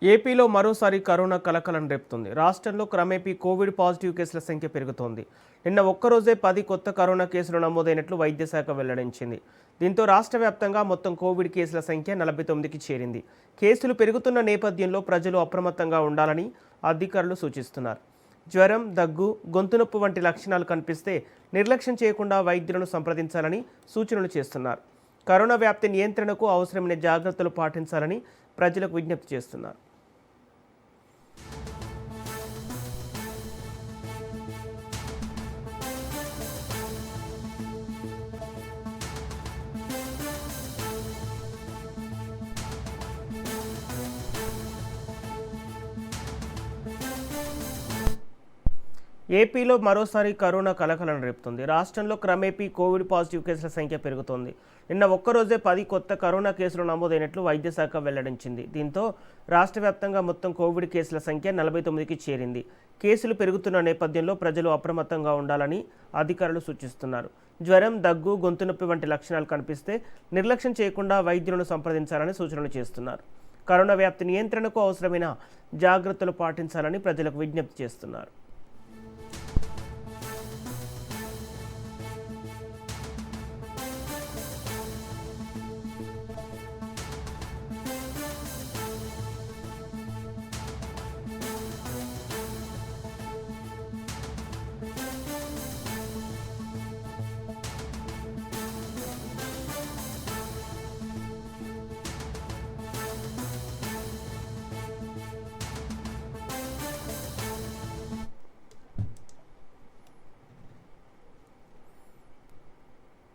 ఏపీలో మరోసారి కరోనా కలకలం రేపుతుంది. రాష్ట్రంలో క్రమేపీ కోవిడ్ పాజిటివ్ కేసుల సంఖ్య పెరుగుతోంది. నిన్న ఒక్కరోజే 10 కొత్త కరోనా కేసులు నమోదైనట్లు వైద్య శాఖ వెల్లడించింది. దీంతో రాష్ట్ర వ్యాప్తంగా మొత్తం కోవిడ్ కేసుల సంఖ్య 49కి చేరింది. కేసులు పెరుగుతున్న నేపథ్యంలో ప్రజలు అప్రమత్తంగా ఉండాలని అధికారులు సూచిస్తున్నారు. జ్వరం, దగ్గు, గొంతు నొప్పి వంటి లక్షణాలు కనిపిస్తే నిర్లక్ష్యం చేయకుండా వైద్యులను సంప్రదించాలని సూచనలు చేస్తున్నారు. కరోనా వ్యాప్తి నియంత్రణకు అవసరమైన జాగ్రత్తలు పాటించాలని ప్రజలకు విజ్ఞప్తి చేస్తున్నారు. ఏపీలో మరోసారి కరోనా కలకలం రేపుతుంది. రాష్ట్రంలో క్రమేపీ కోవిడ్ పాజిటివ్ కేసుల సంఖ్య పెరుగుతోంది. నిన్న ఒక్కరోజే 10 కొత్త కరోనా కేసులు నమోదైనట్లు వైద్య శాఖ వెల్లడించింది. దీంతో రాష్ట్ర వ్యాప్తంగా మొత్తం కోవిడ్ కేసుల సంఖ్య 49కి చేరింది. కేసులు పెరుగుతున్న నేపథ్యంలో ప్రజలు అప్రమత్తంగా ఉండాలని అధికారులు సూచిస్తున్నారు. జ్వరం, దగ్గు, గొంతు నొప్పి వంటి లక్షణాలు కనిపిస్తే నిర్లక్ష్యం చేయకుండా వైద్యులను సంప్రదించాలని సూచనలు చేస్తున్నారు. కరోనా వ్యాప్తి నియంత్రణకు అవసరమైన జాగ్రత్తలు పాటించాలని ప్రజలకు విజ్ఞప్తి చేస్తున్నారు.